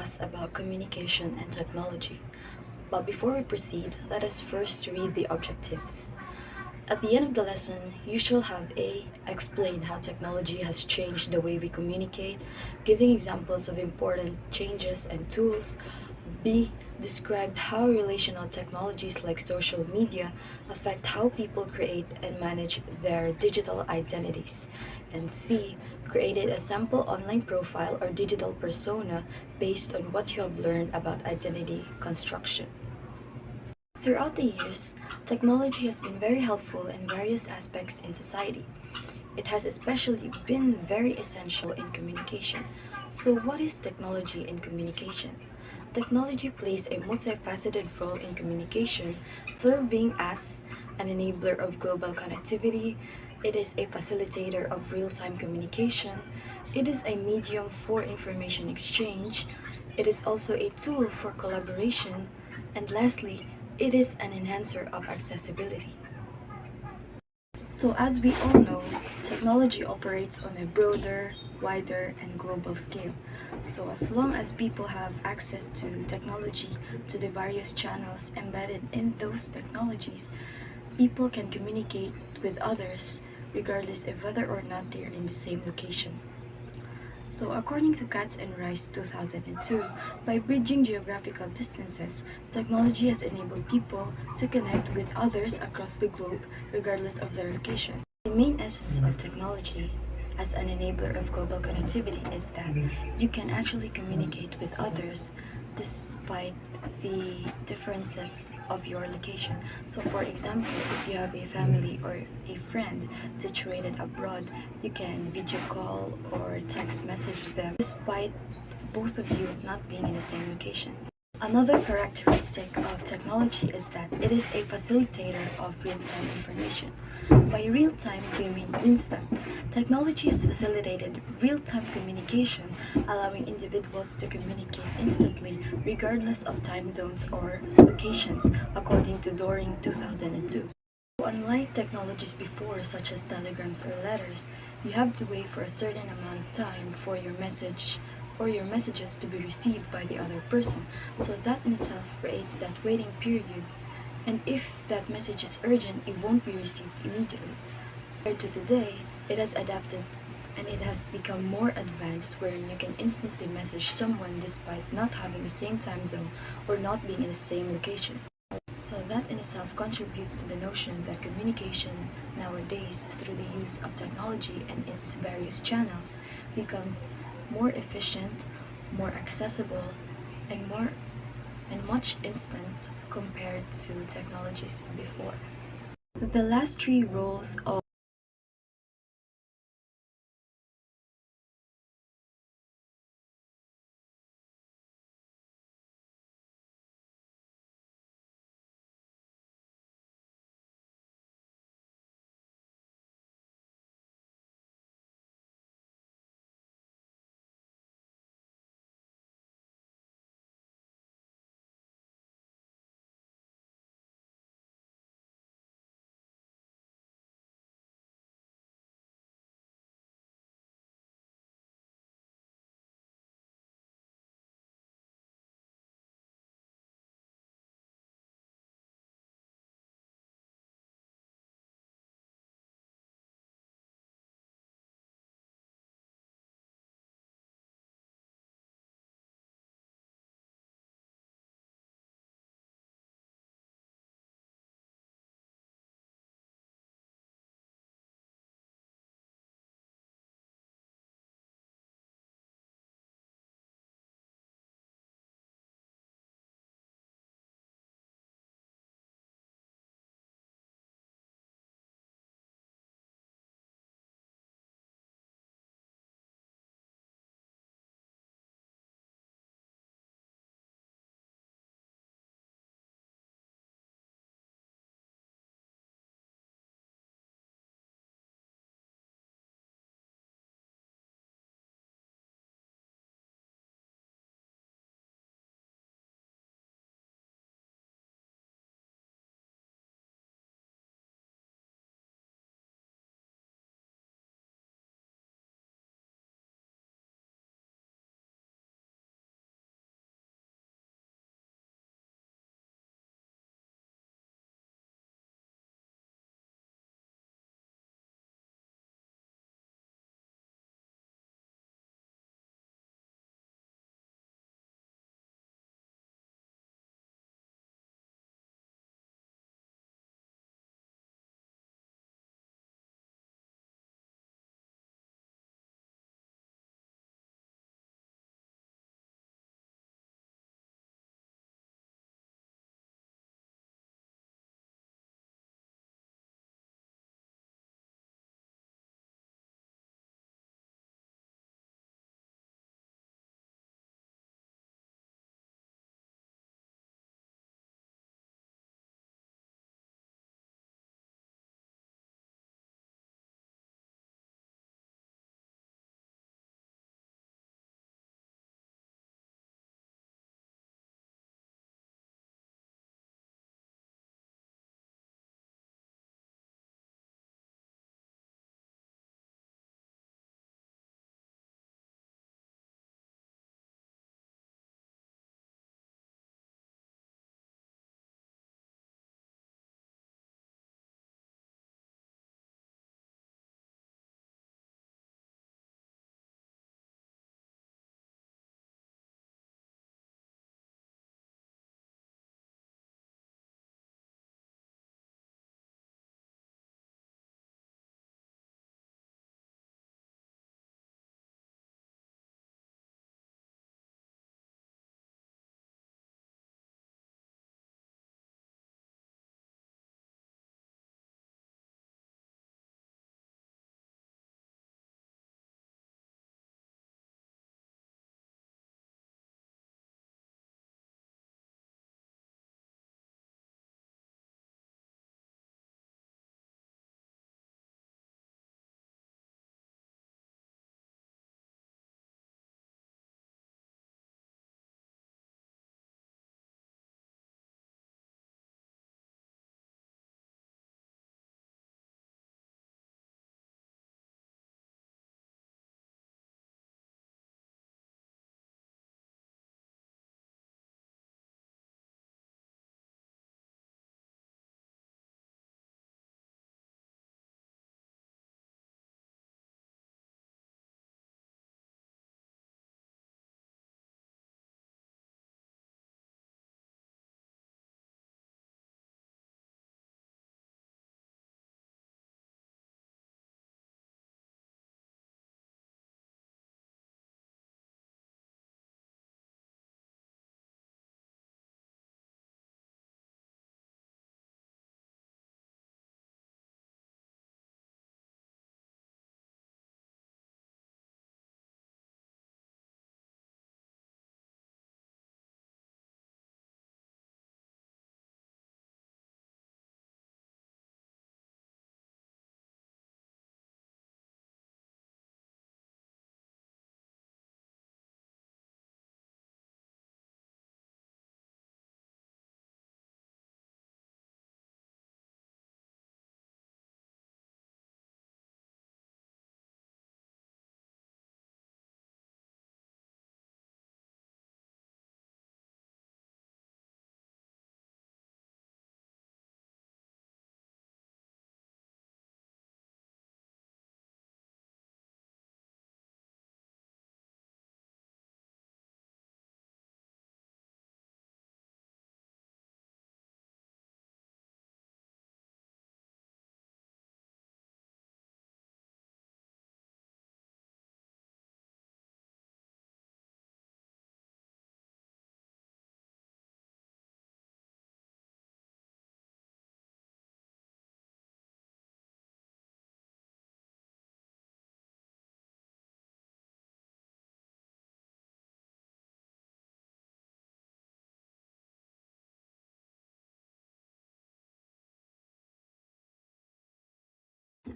discuss about communication and technology. But before we proceed, let us first read the objectives. At the end of the lesson, you shall have A. Explain how technology has changed the way we communicate, giving examples of important changes and tools. B. Describe how relational technologies like social media affect how people create and manage their digital identities. And C. Created a sample online profile or digital persona based on what you have learned about identity construction. Throughout the years, technology has been very helpful in various aspects in society. It has especially been very essential in communication. So what is technology in communication? Technology plays a multifaceted role in communication, serving as an enabler of global connectivity. It is a facilitator of real-time communication. It is a medium for information exchange. It is also a tool for collaboration. And lastly, it is an enhancer of accessibility. So as we all know, technology operates on a broader, wider, and global scale. So as long as people have access to technology, to the various channels embedded in those technologies, people can communicate with others regardless of whether or not they're in the same location. So according to Katz and Rice 2002, by bridging geographical distances, technology has enabled people to connect with others across the globe regardless of their location. The main essence of technology as an enabler of global connectivity is that you can actually communicate with others despite the differences of your location. So for example, if you have a family or a friend situated abroad, you can video call or text message them despite both of you not being in the same location. Another characteristic of technology is that it is a facilitator of real-time information. By real-time, we mean instant. Technology has facilitated real-time communication, allowing individuals to communicate instantly regardless of time zones or locations, according to Doring 2002. Unlike technologies before, such as telegrams or letters, you have to wait for a certain amount of time for your message or your messages to be received by the other person. So that in itself creates that waiting period. And if that message is urgent, it won't be received immediately. Compared to today, it has adapted and it has become more advanced wherein you can instantly message someone despite not having the same time zone or not being in the same location. So that in itself contributes to the notion that communication nowadays through the use of technology and its various channels becomes more efficient, more accessible, and much instant compared to technologies before. The last three roles of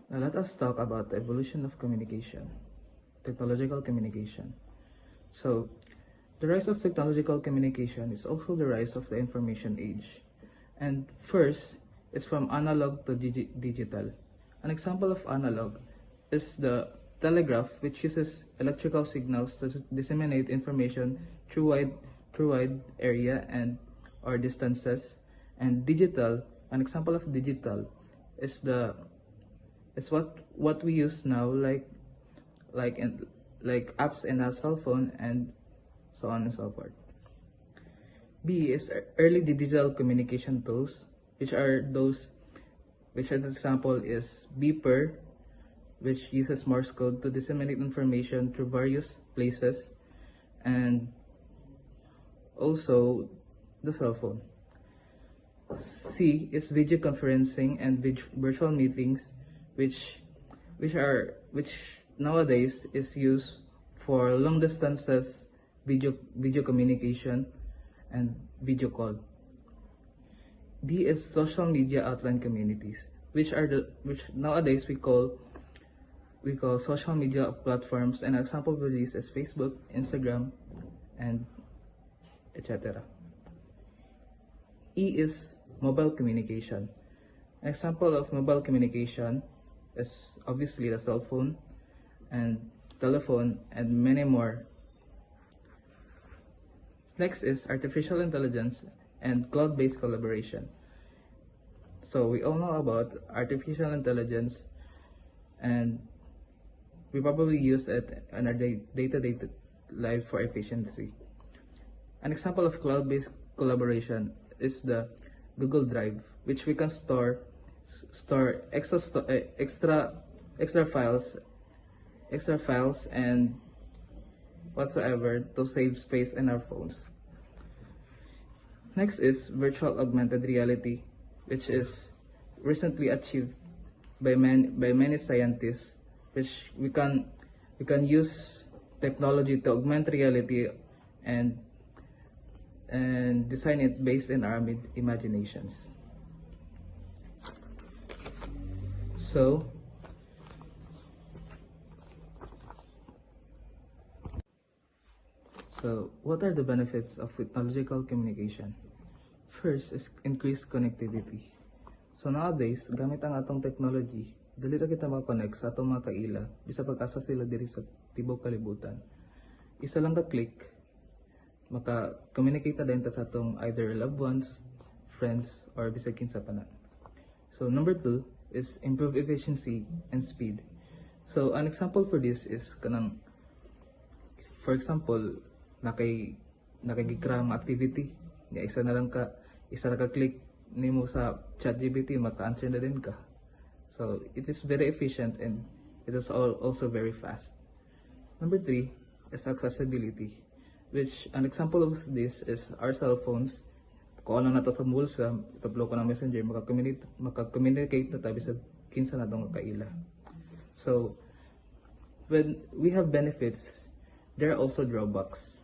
Now let us talk about the evolution of communication, technological communication. So, the rise of technological communication is also the rise of the information age. And first is from analog to digital. An example of analog is the telegraph, which uses electrical signals to disseminate information through wide area and or distances. And digital, an example of digital is the is what we use now, like in, like apps in our cell phone and so on and so forth. B is early digital communication tools, which are those which an example is beeper, which uses Morse code to disseminate information through various places, and also the cell phone. C is video conferencing and virtual meetings, which nowadays is used for long distances video communication and video call. D is social media outline communities, which nowadays we call social media platforms, and an example for these is Facebook, Instagram, and etc. E is mobile communication. An example of mobile communication is obviously the cell phone and telephone and many more. Next is artificial intelligence and cloud-based collaboration. So we all know about artificial intelligence, and we probably use it in our day-to-day life for efficiency. An example of cloud-based collaboration is the Google Drive, which we can store extra files and whatsoever to save space in our phones. Next is virtual augmented reality, which is recently achieved by many scientists, which we can use technology to augment reality and design it based in our imaginations. So what are the benefits of technological communication? First is increased connectivity. So nowadays, gamit ang atong technology, dali ra kita maka-connect sa atong mga kaila, bisa pag-asa sila diri sa tibuok kalibutan. Isa lang ka click, maka-communicate na din ta sa atong either loved ones, friends, or bisag kinsa pa na. So number 2 is improve efficiency and speed. So an example for this is kanang, for example, nakagikram activity, isa na ka click nimo sa ChatGPT, maka-answer na din ka. So it is very efficient and it is also very fast. Number 3 is accessibility, which an example of this is our cell phones. Kung ano na to sa bulsa, itaplo ko ng messenger, maka-communicate na tabi sa kinsa na itong kaila. So when we have benefits, there are also drawbacks.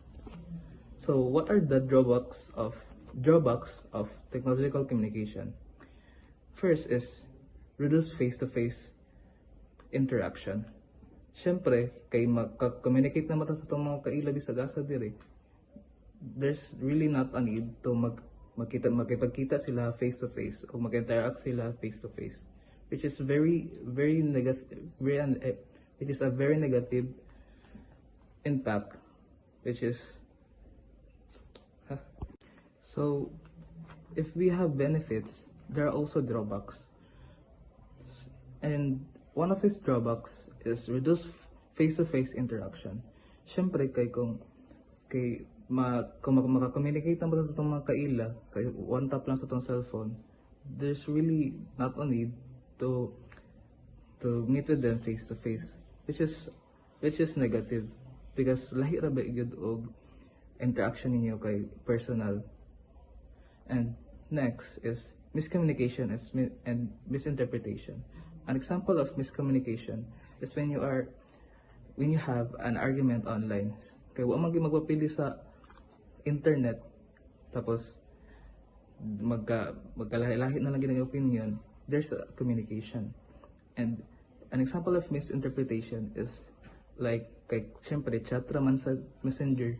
So what are the drawbacks of technological communication? First is reduce face-to-face interaction. Siyempre, kay maka-communicate na mata sa itong mga kaila bisag asa diri, there's really not a need to makipagkita sila face-to-face o mag-interact sila face-to-face, which is very negative, which is a very negative impact, which is so if we have benefits, there are also drawbacks, and one of these drawbacks is reduce face-to-face interaction. Siyempre kung maka-communicate naman sa itong mga kaila sa one tap lang sa itong cellphone, there's really not a need to meet with them face-to-face, which is negative, because lahi ra ba gyud og interaction ninyo kay personal. And next is miscommunication and misinterpretation. An example of miscommunication is when you have an argument online. Kaya wa magpapili sa internet, tapos magkalahi-lahi na lang ginang opinion. There's a communication. And An example of misinterpretation is like kay syempre chat raman sa messenger,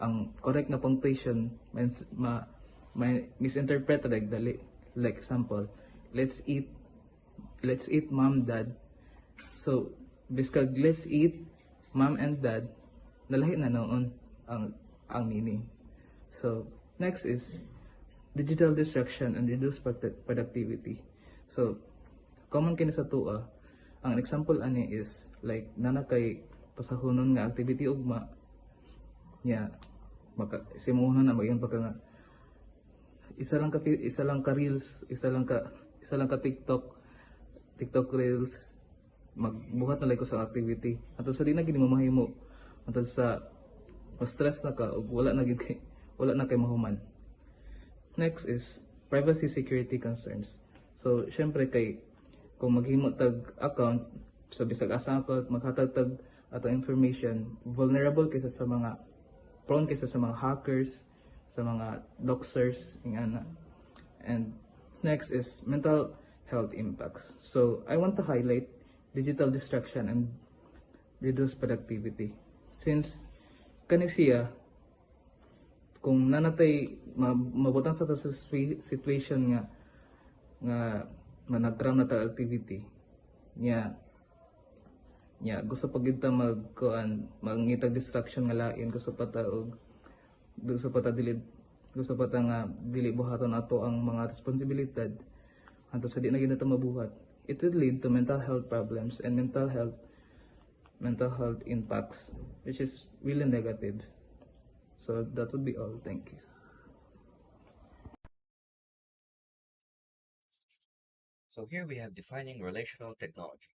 ang correct na punctuation means may misinterpret like dali, like example, let's eat let's eat mom dad. So biskag let's eat mom and dad, nalahi na noon ang meaning. So next is digital distraction and reduced productivity. So common kini sa tuwa, ang example ani is like nana kay pasahonon nga activity ugma nya maka simuhon na maging pagka nga isa lang ka reels, isa lang ka TikTok reels, magbuhat na like ko sa activity ato sa di na gini mamahimo ato sa stress na ka ug wala na kay mahuman. Next is privacy security concerns. So syempre kay kung maghimo tag account sa bisag asa account maghatag tag ato information, vulnerable kaysa sa mga prone kaysa sa mga hackers, sa mga doxers ingana. And next is mental health impacts. So I want to highlight digital distraction and reduced productivity. Since kani siya kung nanatay mabutang sa situation nga managram na ta activity nya gusto pag kita mangitag distraction nga lain, gusto pa ta og gusto pa ta nga dili buhaton ato ang mga responsibilidad anto sa di na gid mabuhat. It will lead to mental health problems and mental health impacts, which is really negative. So that would be all. Thank you. So here we have defining relational technology.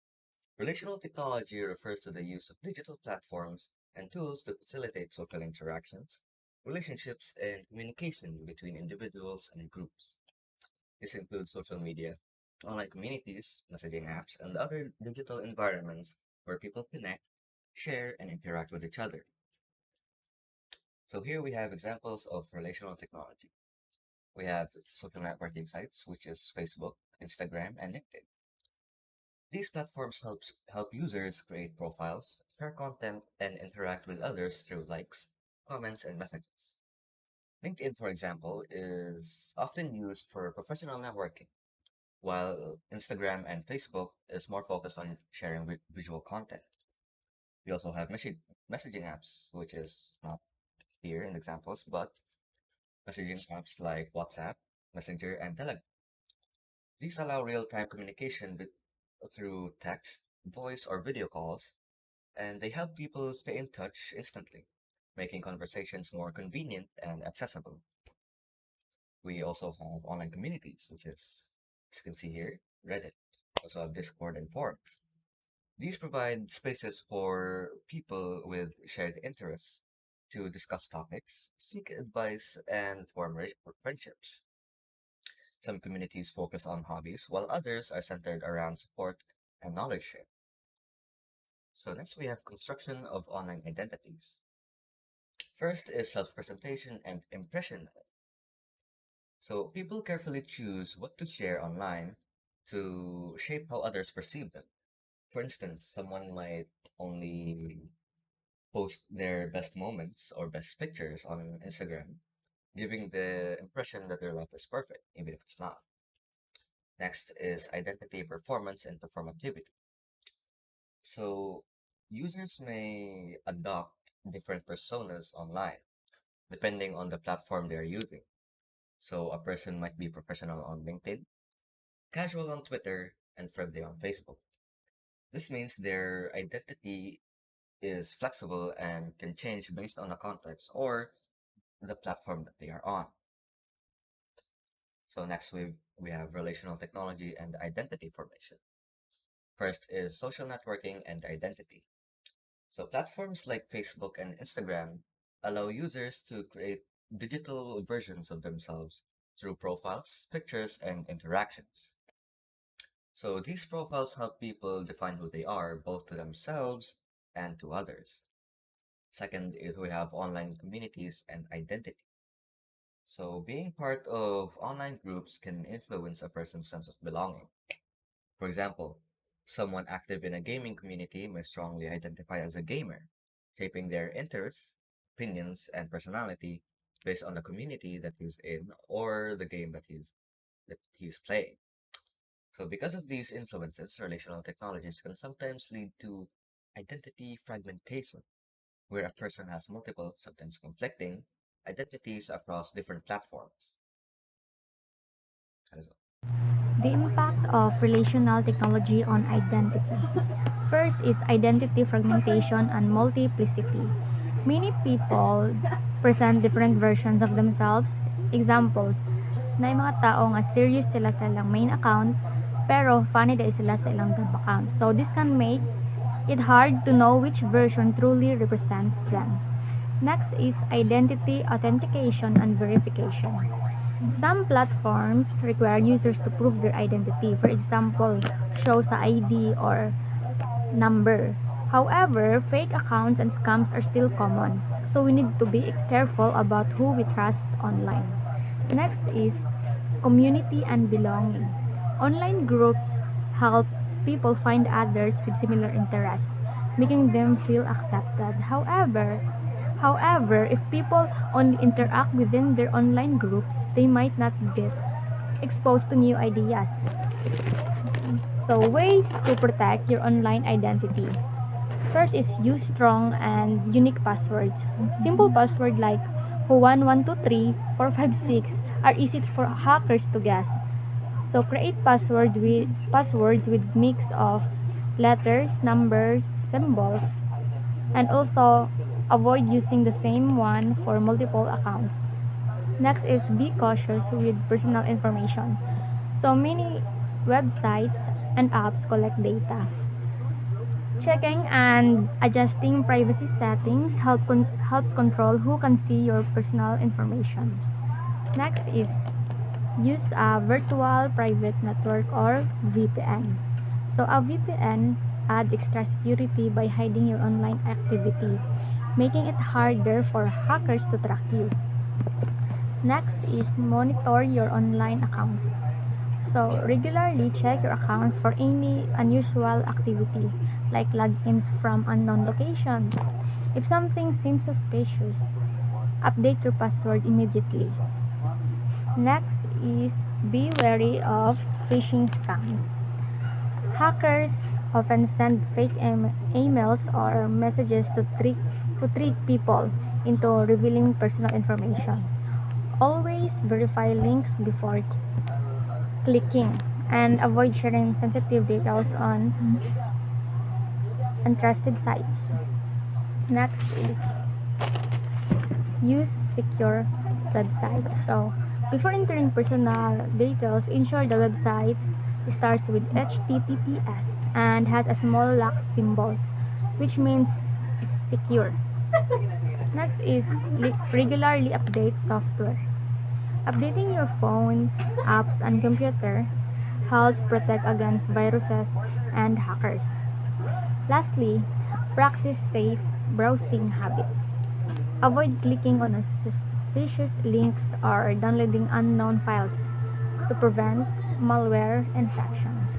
Relational technology refers to the use of digital platforms and tools to facilitate social interactions, relationships, and communication between individuals and groups. This includes social media, online communities, messaging apps, and other digital environments where people connect, share, and interact with each other. So here we have examples of relational technology. We have social networking sites, which is Facebook, Instagram, and LinkedIn. These platforms help users create profiles, share content, and interact with others through likes, comments, and messages. LinkedIn, for example, is often used for professional networking, while Instagram and Facebook is more focused on sharing visual content. We also have messaging apps, which is not here in examples, but messaging apps like WhatsApp, Messenger, and Telegram. These allow real-time communication through text, voice, or video calls, and they help people stay in touch instantly, making conversations more convenient and accessible. We also have online communities, which is, as you can see here, Reddit. We also have Discord and forums. These provide spaces for people with shared interests to discuss topics, seek advice, and form friendships. Some communities focus on hobbies, while others are centered around support and knowledge share. So next we have construction of online identities. First is self-presentation and impression. So people carefully choose what to share online to shape how others perceive them. For instance, someone might only post their best moments or best pictures on Instagram, giving the impression that their life is perfect, even if it's not. Next is identity performance and performativity. So users may adopt different personas online depending on the platform they're using. So a person might be professional on LinkedIn, casual on Twitter, and friendly on Facebook. This means their identity is flexible and can change based on the context or the platform that they are on. So next we have relational technology and identity formation. First is social networking and identity. So platforms like Facebook and Instagram allow users to create digital versions of themselves through profiles, pictures, and interactions. So these profiles help people define who they are, both to themselves and to others. Second is we have online communities and identity. So being part of online groups can influence a person's sense of belonging. For example, Someone active in a gaming community may strongly identify as a gamer, shaping their interests, opinions, and personality based on the community that he's in or the game that he's playing. So because of these influences, relational technologies can sometimes lead to identity fragmentation, where a person has multiple, sometimes conflicting, identities across different platforms. That is all. The impact of relational technology on identity. First is identity fragmentation and multiplicity. Many people present different versions of themselves. Examples, na yung mga tao nga serious sila sa ilang main account, pero funny dahil sila sa ilang tab account. So this can make it hard to know which version truly represents them. Next is identity authentication and verification. Some platforms require users to prove their identity. For example, show sa ID or number. However, fake accounts and scams are still common. So we need to be careful about who we trust online. Next is community and belonging. Online groups help people find others with similar interests, making them feel accepted. However, if people only interact within their online groups, they might not get exposed to new ideas. So, ways to protect your online identity. First is use strong and unique passwords. Simple passwords like 1123 456 are easy for hackers to guess. So, create passwords with mix of letters, numbers, symbols, and also avoid using the same one for multiple accounts. Next is be cautious with personal information. So many websites and apps collect data. Checking and adjusting privacy settings helps control who can see your personal information. Next is use a virtual private network or VPN. So a VPN adds extra security by hiding your online activity, making it harder for hackers to track you. Next is monitor your online accounts. So regularly check your accounts for any unusual activity like logins from unknown locations. If something seems suspicious, update your password immediately. Next is be wary of phishing scams. Hackers often send fake emails or messages to trick people into revealing personal information. Always verify links before clicking and avoid sharing sensitive details on untrusted sites. Next is use secure websites. So, before entering personal details, ensure the website starts with HTTPS and has a small lock symbols, which means it's secure. Next is regularly update software. Updating your phone, apps, and computer helps protect against viruses and hackers. Lastly, practice safe browsing habits. Avoid clicking on suspicious links or downloading unknown files to prevent malware infections.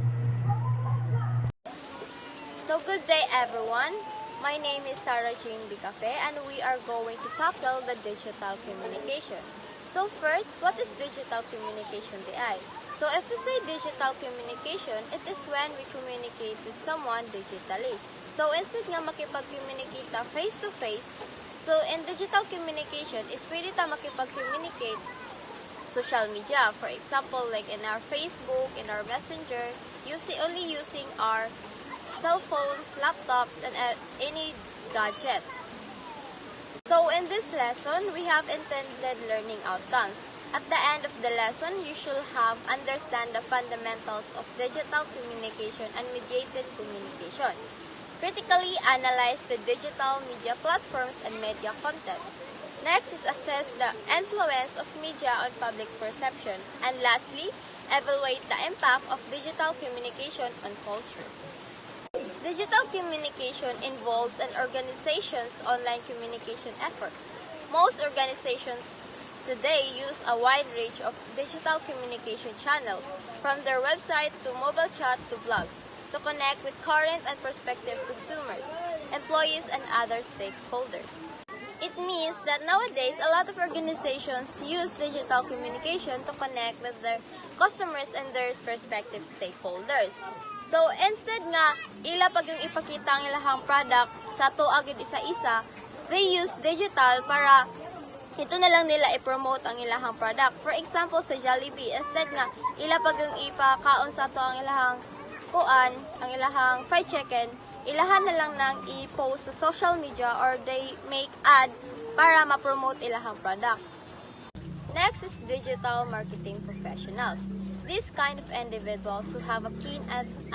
So good day everyone. My name is Sarah Jane Bicafe and we are going to tackle the digital communication. So first, what is digital communication, DI? So if we say digital communication, it is when we communicate with someone digitally. So instead nga makipag-communicate ta face-to-face, so in digital communication is pwede ta makipag-communicate social media. For example, like in our Facebook, in our Messenger, only using our cell phones, laptops, and any gadgets. So in this lesson, we have intended learning outcomes. At the end of the lesson, you should have understand the fundamentals of digital communication and mediated communication. Critically analyze the digital media platforms and media content. Next is assess the influence of media on public perception. And lastly, evaluate the impact of digital communication on culture. Digital communication involves an organization's online communication efforts. Most organizations today use a wide range of digital communication channels, from their website to mobile chat to blogs. to connect with current and prospective consumers, employees, and other stakeholders. It means that nowadays, a lot of organizations use digital communication to connect with their customers and their prospective stakeholders. So, instead nga, ila pag yung ipakita ang ilahang product sa tuag yun isa-isa, they use digital para ito na lang nila i-promote ang ilahang product. For example, sa Jollibee, instead nga, ila pag yung ipakaon sa to ang ilahang kuan, ang ilahang fried chicken, ilahan na lang nang i-post sa social media or they make ad para ma-promote ilahang product. Next is digital marketing professionals. These kind of individuals who have a keen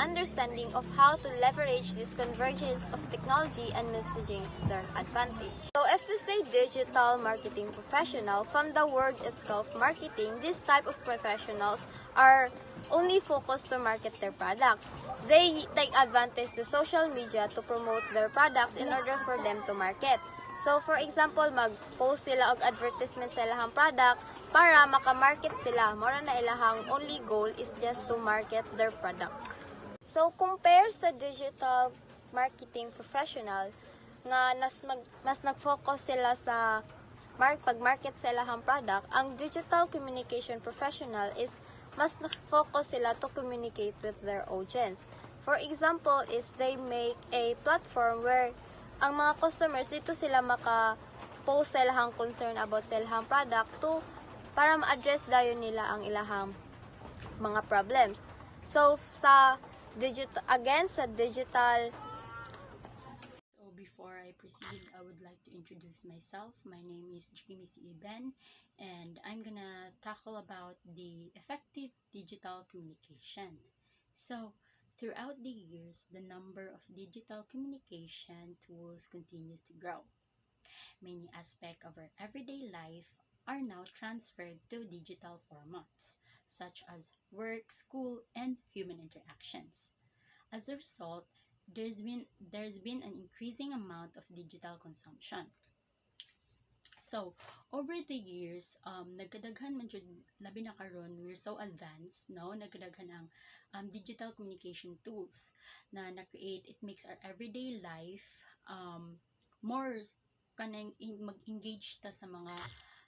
understanding of how to leverage this convergence of technology and messaging to their advantage. So if we say digital marketing professional, from the word itself, marketing, this type of professionals are only focused to market their products. They take advantage to social media to promote their products in order for them to market. So, for example, mag-post sila og advertisement sa ilahang product para makamarket sila. Mora na ilahang only goal is just to market their product. So, compare sa digital marketing professional nga mas nag-focus sila sa pag-market sa ilahang product, ang digital communication professional is mas nag-focus sila to communicate with their audience. For example, is they make a platform where ang mga customers dito sila maka-post sa ilahang concern about sa ilahang product para ma-address dayon nila ang ilahang mga problems. So sa digital. So before I proceed, I would like to introduce myself. My name is Jimmy Ben, and I'm gonna tackle about the effective digital communication. So throughout the years, the number of digital communication tools continues to grow. Many aspects of our everyday life are now transferred to digital formats, such as work, school, and human interactions. As a result, there's been an increasing amount of digital consumption. So, over the years, nagkadaghan man jud labi na karon we're so advanced, no? Nagkadaghan ang digital communication tools na na-create. It makes our everyday life more kanang mag-engage ta sa mga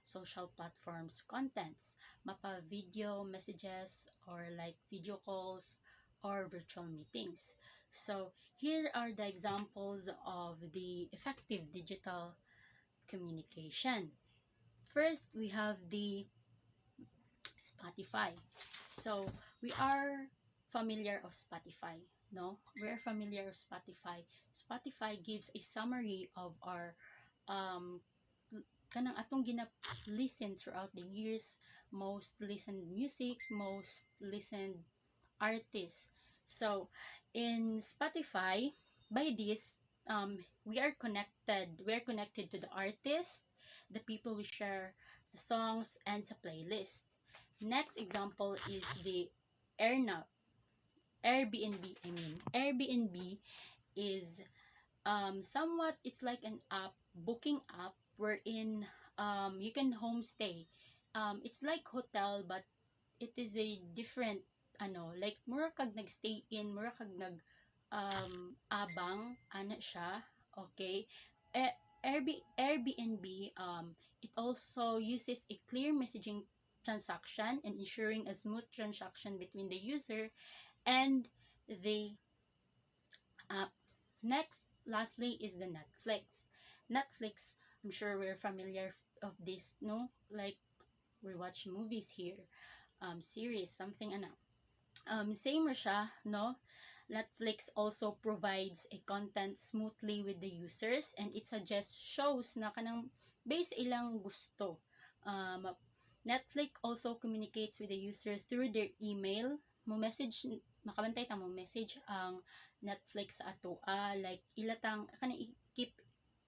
social platforms contents, mapa video messages or like video calls or virtual meetings. So, here are the examples of the effective digital communication. First, we have the Spotify. So, we are familiar of Spotify, no? We are familiar of Spotify. Spotify gives a summary of our kanang atong listen throughout the years, most listened music, most listened artists. So, in Spotify, by this, we are connected to the artist, the people we share the songs, and the playlist. Next example is the Airbnb. Airbnb is somewhat, it's like an app, booking app, wherein you can homestay. It's like hotel, but it is a different like mura kag nagstay in, mura kag abang ana siya, okay? Airbnb, it also uses a clear messaging transaction and ensuring a smooth transaction between the user and the app. Next, lastly, is the Netflix. Netflix, I'm sure we're familiar of this, no? Like we watch movies here, series, something same ra siya, no? Netflix also provides a content smoothly with the users, and it suggests shows na kanang base ilang gusto. Netflix also communicates with the user through their email. Makabantay ta mo message ang Netflix sa atoa, like ilatang kanang keep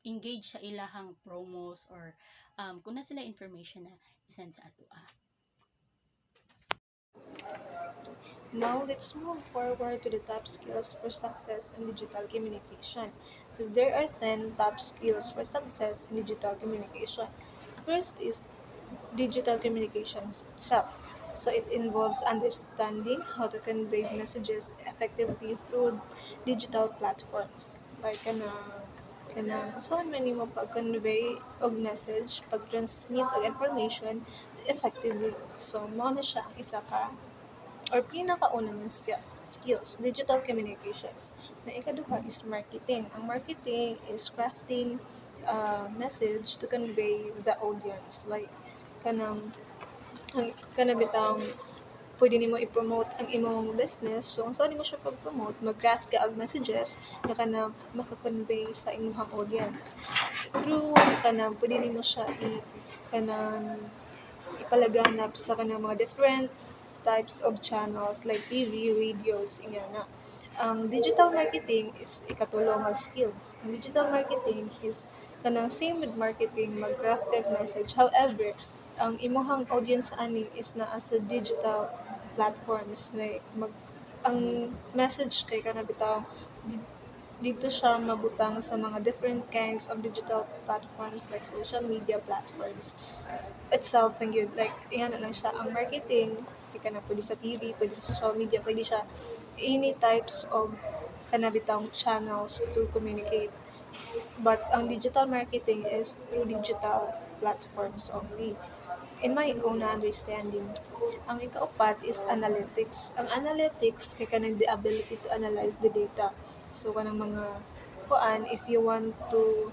engage sa ilahang promos or kung na sila information na isend sa atoa. Now, let's move forward to the top skills for success in digital communication. So, there are 10 top skills for success in digital communication. First is digital communications itself. So it involves understanding how to convey messages effectively through digital platforms. Like saan man mo pag-convey og message, pag-transmit og information effectively. So, mao na siya ang isa ka or pinakauna ng skills, digital communications. Na ikaduha is marketing. Ang marketing is crafting message to convey the audience. Like, kanang, kanabitang pwede nimo i-promote ang imong business. So, ang saan mo siya pag-promote, mag-craft ka og messages na kanang maka-convey sa imong audience. Through kanang pwede nimo siya kanang ipalaganap sa kanang mga different types of channels like TV, radios, ingana. Ang digital marketing is ikatulo nga skills. Ang digital marketing is kanang same with marketing, mag-crafted message. However, ang imuhang audience ani is naa sa digital platforms like ang message kay kana bitaw dito siya mabutang sa mga different kinds of digital platforms like social media platforms itself and yun. Like, yan na lang siya. Ang marketing, di ka na pwede sa TV, pwede sa social media, pwede siya any types of kanabitang channels to communicate. But ang digital marketing is through digital platforms only. In my own understanding, ang ikaapat is analytics. Ang analytics kay kanang the ability to analyze the data. So kanang mga kuan if you want to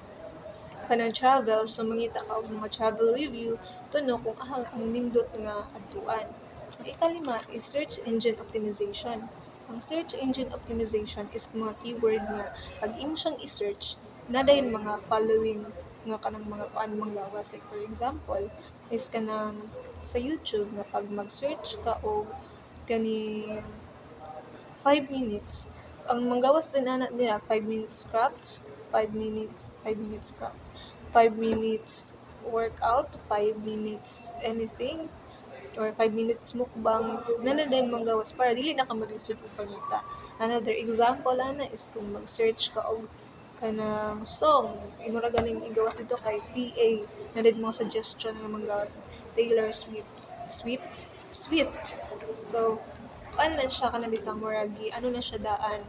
kanang travel so mangita ka og mga travel review to know kung ang nindot nga adtuan. Ang ikalima is search engine optimization. Ang search engine optimization is mga keyword nga pag imo siyang i-search na dayon mga following nga kanang mga kuan manglawas like for example is kanang sa YouTube nga pag mag-search ka og kani 5 minutes. Ang manggawas din nila 5 minutes crafts, 5 minutes crafts, 5 minutes workout, 5 minutes anything, or 5 minutes mukbang, nanaday manggawas para dili na ka mag-lisod og pangita. Another example ana is kung mag-search ka og kanang song, imo ra ganing igawas dito kay TA, nanid mo suggestion nga manggawas Taylor Swift, Swift. So, ano na siya kanang bitang muragi, ano na siya daan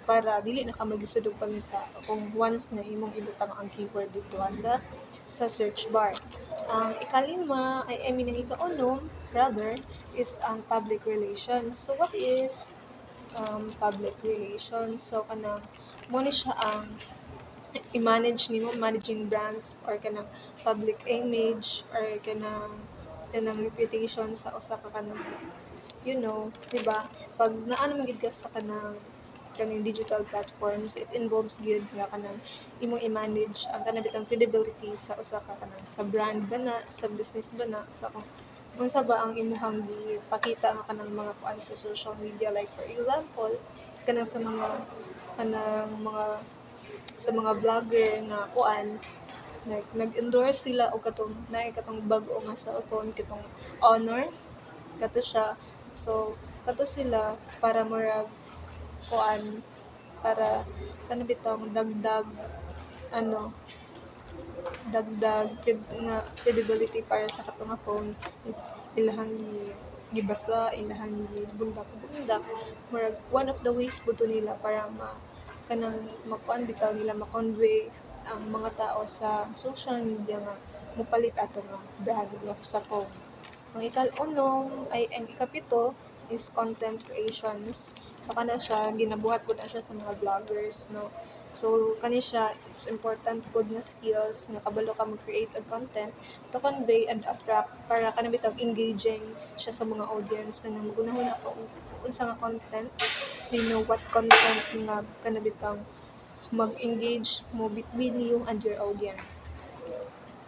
para dili na ka maglisod og pangita kung once nga imong ibutang ang keyword dito sa search bar. Ang ikalima, I mean, ang ikaunom, rather, is ang public relations. So, what is public relations? So, kanang, mo ni siya ang i-manage nimo, managing brands, or kanang public image, or kanang reputation sa usa ka kanang di ba? Pag naano man gid ka sa kaning digital platforms, it involves gyud nga kanang imong i-manage ang kanang bitang credibility sa usa ka kanang sa brand ba na, sa business ba na, sa kung unsa ba ang imong gipakita nga kanang mga kuan sa social media like for example kanang sa mga vlogger nga kuan like nag-endorse sila og katong bag-o nga cellphone katong Honor kato siya. So, kato sila para murag kuan para bitaw dagdag ano credibility para sa kato nga phone is ilahang gibasa ilahang bundak murag one of the ways puto nila para kanang makuan bitaw nila ma-convey ang mga tao sa social media nga mupalit ato nga brand nga sa phone. Ang ang ikapito is content creations. So, kana siya, ginabuhat po na siya sa mga vloggers, no? So, kani siya, it's important po na skills nga kabalo ka mag-create of content to convey and attract para kanang bitaw engaging siya sa mga audience kanang magunahon ako unsa nga content, you know what content nga kanang bitaw mag-engage mo between you and your audience.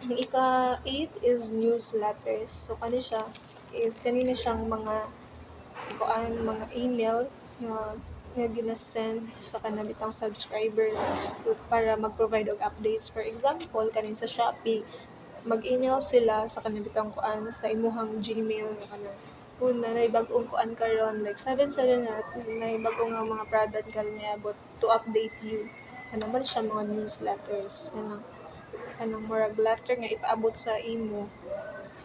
Ang ika-8 is newsletters. So, kanina siyang mga email nga ginasend sa kanabitang subscribers para mag-provide og updates. For example, kanin sa Shopee, mag-email sila sa kanabitang kuan sa imuhang Gmail nga kanang kung na bag-ong kuan karon like 77 na bag-ong nga mga product karon nga abot to update you. Ano man siya mga newsletters kanang murag letter nga ipaabot sa imo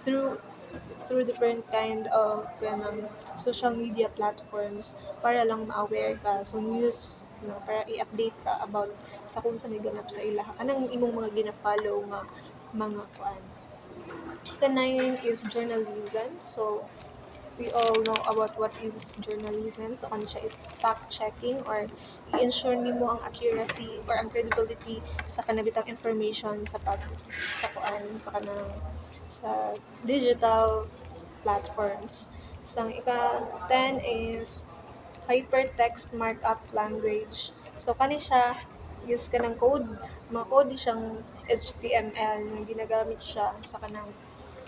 through It's through different kind of kanang social media platforms para lang ma-aware ka. So news, para i-update ka about sa kung sa naganap sa ila. Anang imong mga gina-follow nga mga kuan. Kanang is journalism. So we all know about what is journalism. So, ano siya is fact-checking or i-ensure nimo ang accuracy or ang credibility sa kanabitang information sa sa kuan sa kanang sa digital platforms. So, ang ika-10 is hypertext markup language. So, kani siya use ka ng code, mga code siyang HTML na ginagamit siya sa kanang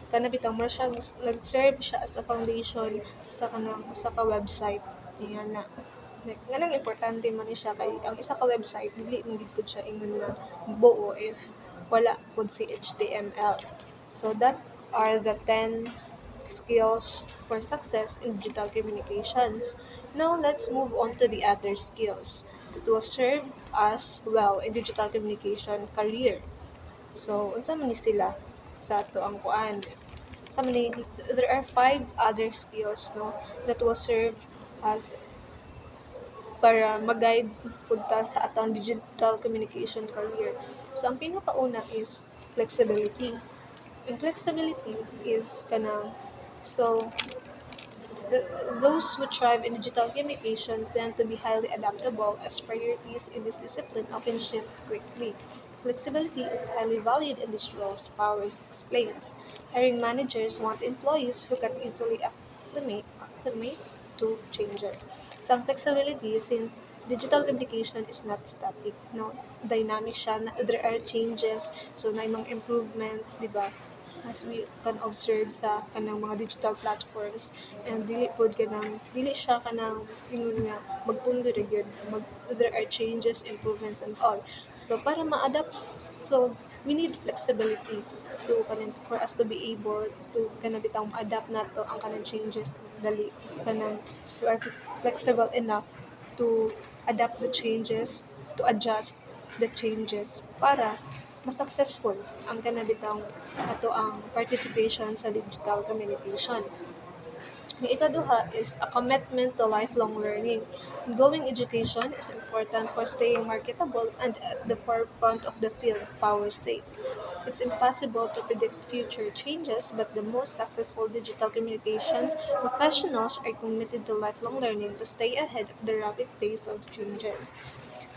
kanabitang mo siya nag-serve siya as a foundation sa kanang usa ka website. Ayan na. Like, nganang importante man ni siya kay ang isa ka website dili mo gid pud siya ingon nga buo if wala pud si HTML. So that are the 10 skills for success in digital communications. Now let's move on to the other skills that will serve us well in digital communication career. So, unsa man ni sila sa ato ang kuan? Sa many, there are 5 other skills no that will serve as para mag-guide punta sa atang digital communication career. So, ang pinakauna is flexibility. And flexibility is kanang so the, those who thrive in digital communication tend to be highly adaptable as priorities in this discipline often shift quickly. Flexibility is highly valued in this role, Powers explains. Hiring managers want employees who can easily acclimate to changes. Some flexibility since digital communication is not static, no, dynamic siya, there are changes, so na mga improvements, di ba? As we can observe sa kanang mga digital platforms and dili siya kanang ingon nga magpundo ra gyud there are changes improvements and all so para ma-adapt so we need flexibility to kanin for us to be able to kanang bitang ma-adapt nato ang kanang changes dali kanang we are flexible enough to adapt the changes to adjust the changes para mas successful ang kanabitang ato ang participation sa digital communication. Ang ikaduha is a commitment to lifelong learning. Ongoing education is important for staying marketable and at the forefront of the field, Power says. It's impossible to predict future changes, but the most successful digital communications professionals are committed to lifelong learning to stay ahead of the rapid pace of changes.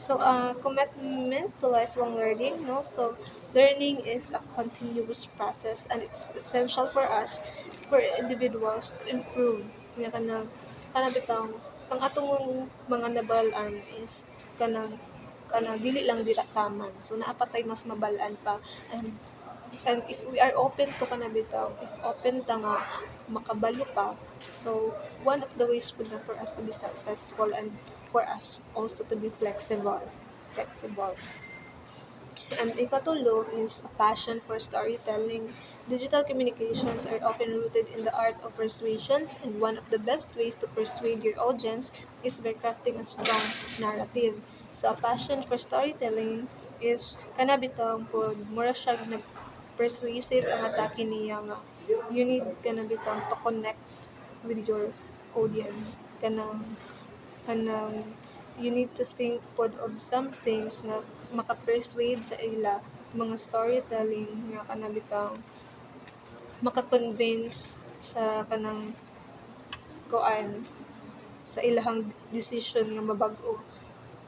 So, commitment to lifelong learning, no? So, learning is a continuous process and it's essential for us, for individuals to improve. Nga kanang bitang, ang atong mga nabalaan is kanang dili lang dila taman. So, naapatay mas mabalaan pa. And if we are open to kanabitaw, if open ta nga makabalo pa, so one of the ways po na for us to be successful and for us also to be flexible. Flexible. And ikatulo is a passion for storytelling. Digital communications are often rooted in the art of persuasions, and one of the best ways to persuade your audience is by crafting a strong narrative. So, a passion for storytelling is kanabitang po, mura siya persuasive ang atake niya nga you need kanabitang to connect with your audience. Kanang you need to think pod of some things nga maka-persuade sa ila mga storytelling nga kanabitang maka-convince sa kanang kuan sa ilahang decision nga mabag-o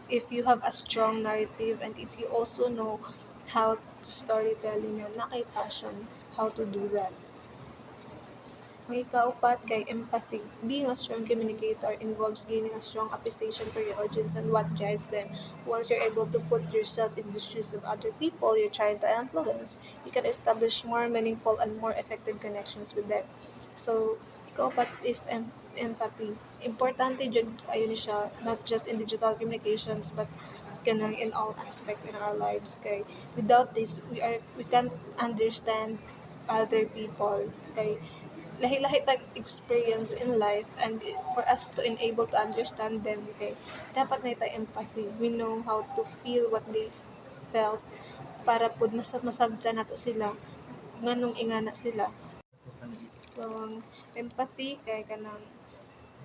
if you have a strong narrative and if you also know how to storytelling nga na kay passion how to do that. Ang ikaapat kay empathy. Being a strong communicator involves gaining a strong appreciation for your audience and what drives them. Once you're able to put yourself in the shoes of other people you're trying to influence, you can establish more meaningful and more effective connections with them. So, ikaapat is empathy. Importante jud kayo ni siya, not just in digital communications, but kanang in all aspect in our lives kay without this we can't understand other people kay lahi-lahi tag experience in life and for us to enable to understand them kay dapat na ita empathy we know how to feel what they felt para pud masabtan nato sila nganong ingana sila So, empathy kay kanang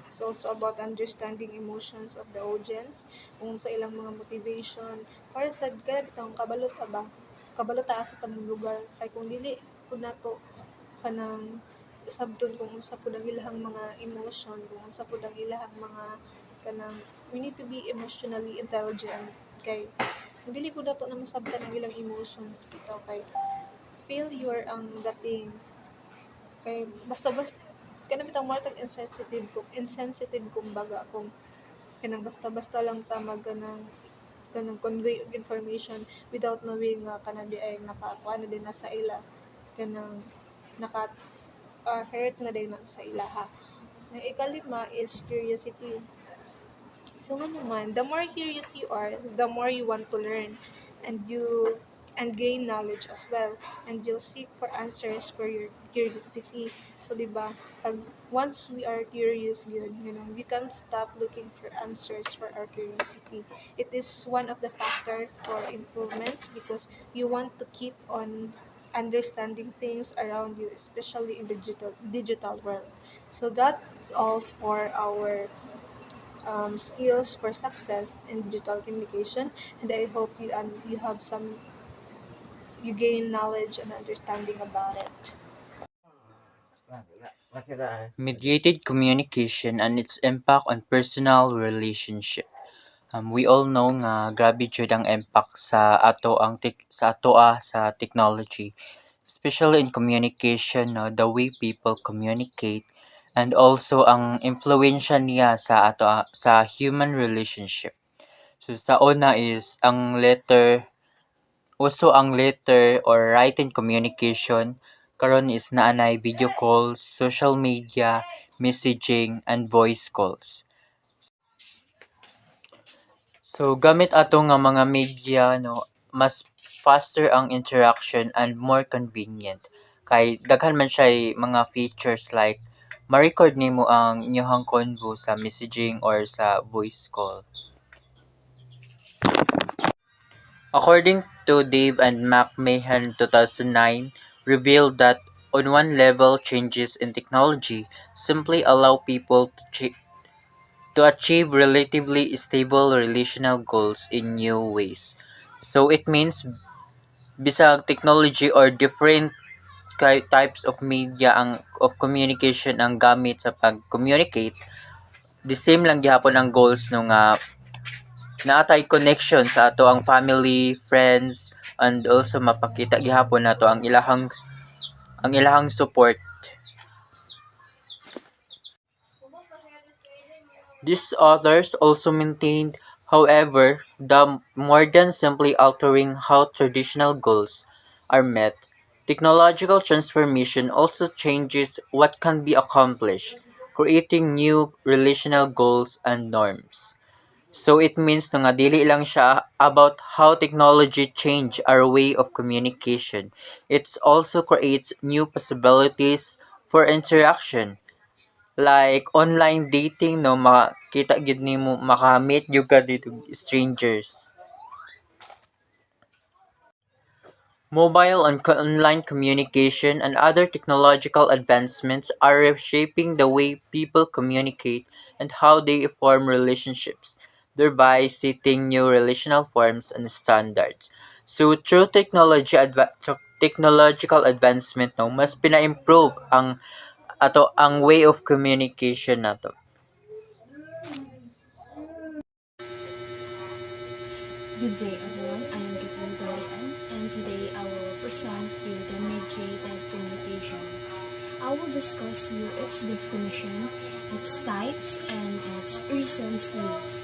it's also about understanding emotions of the audience, kung sa ilang mga motivation. Para sa kaya bitang kabalo ta ba? Kabalo ta sa tanang lugar. Kay kung dili pud nato kanang sabton kung unsa pud ang ilahang mga emotion, kung unsa pud ang ilahang mga kanang we need to be emotionally intelligent kay kung dili pud nato na masabtan ang ilang emotions bitaw kay failure ang dating kay basta-basta kana bitang more tag insensitive kumbaga kung kanang basta-basta lang ta kanang convey og information without knowing nga kana di ay nakakuha na din na sa ila kanang naka hurt na din na sa ila ha. Ang ikalima is curiosity. So nga naman, the more curious you are, the more you want to learn and gain knowledge as well. And you'll seek for answers for your curiosity. So, di ba, pag once we are curious, good, we can't stop looking for answers for our curiosity. It is one of the factor for improvements because you want to keep on understanding things around you, especially in the digital world. So that's all for our skills for success in digital communication, and I hope you have you gain knowledge and understanding about it. Mediated communication and its impact on personal relationship. We all know nga grabe jud ang impact sa sa technology, especially in communication, no, the way people communicate, and also ang impluwensya niya sa human relationship. So sa una is uso ang letter or written communication. Karon is naanay video calls, social media, messaging, and voice calls. So gamit ato nga mga media, no, mas faster ang interaction and more convenient. Kay daghan man siya mga features like ma-record nimo ang inyong convo sa messaging or sa voice call. According to Dave and McMahon 2009, revealed that on one level, changes in technology simply allow people to achieve relatively stable relational goals in new ways. So it means bisag technology or different types of media of communication ang gamit sa pag-communicate, the same lang gihapon ang goals no nga naatay connection sa ato ang family, friends, and also mapakita gihapon nato ang ilahang support. These authors also maintained, however, that more than simply altering how traditional goals are met, technological transformation also changes what can be accomplished, creating new relational goals and norms. So it means nga dili lang siya about how technology change our way of communication. It also creates new possibilities for interaction. Like online dating, no, makita gid nimo maka-meet jud ka dito strangers. Mobile and online communication and other technological advancements are reshaping the way people communicate and how they form relationships, thereby setting new relational forms and standards. So through technological advancement, no, mas pina-improve ang way of communication nato. Good day, everyone. I am Gitwin Dorian, and today I will present you the mediated communication. I will discuss you its definition, its types, and its reasons to use.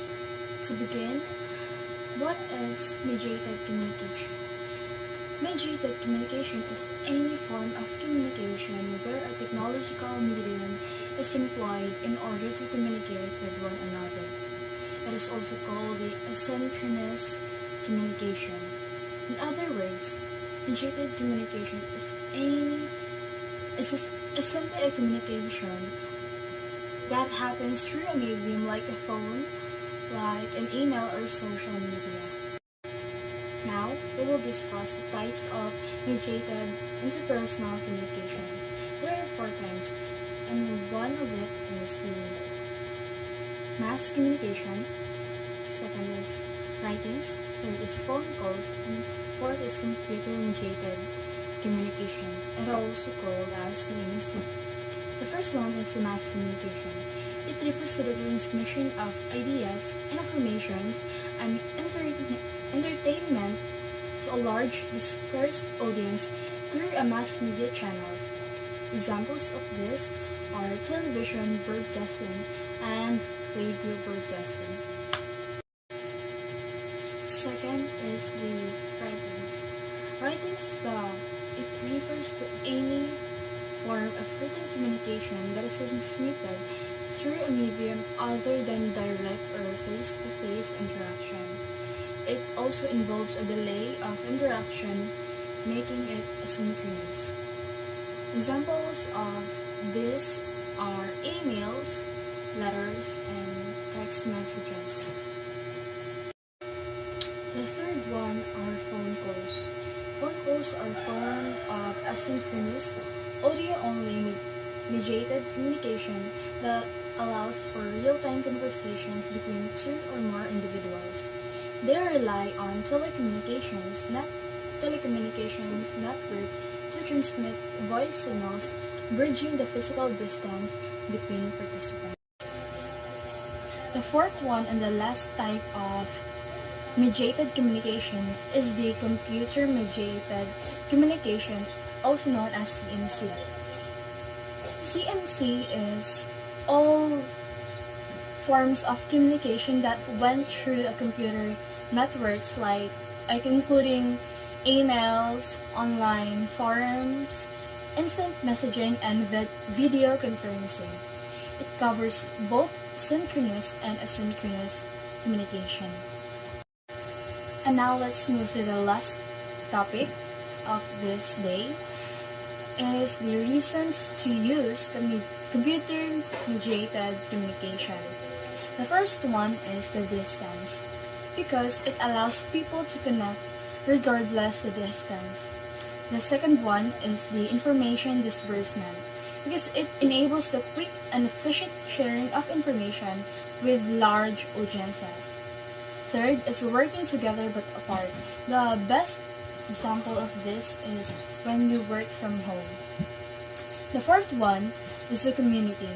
To begin, what is mediated communication? Mediated communication is any form of communication where a technological medium is employed in order to communicate with one another. It is also called the asynchronous communication. In other words, mediated communication is simply a communication that happens through a medium like a phone, like an email or social media. Now, we will discuss the types of mediated interpersonal communication. There are 4 times, and one of it is the mass communication, second is writings, third is phone calls, and fourth is computer-mediated communication, and also called as CMC. The first one is the mass communication. It refers to the transmission of ideas, informations, and entertainment to a large, dispersed audience through a mass media channels. Examples of this are television broadcasting and radio broadcasting. Second is the writings. Writings, it refers to any form of written communication that is transmitted through a medium other than direct or face-to-face interaction. It also involves a delay of interaction, making it asynchronous. Examples of this are emails, letters, and text messages. The third one are phone calls. Phone calls are a form of asynchronous, audio-only mediated communication that allows for real-time conversations between two or more individuals. They rely on telecommunications network to transmit voice signals, bridging the physical distance between participants. The fourth one and the last type of mediated communication is the computer-mediated communication, also known as CMC. CMC is all forms of communication that went through a computer networks like including emails, online forums, instant messaging, and video conferencing. It covers both synchronous and asynchronous communication. And now let's move to the last topic of this day, is the reasons to use the computer-mediated communication. The first one is the distance, because it allows people to connect regardless the distance. The second one is the information disbursement, because it enables the quick and efficient sharing of information with large audiences. Third is working together but apart. The best example of this is when you work from home. The fourth one is the community.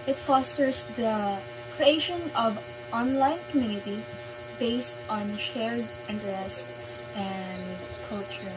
It fosters the creation of online community based on shared interest and culture.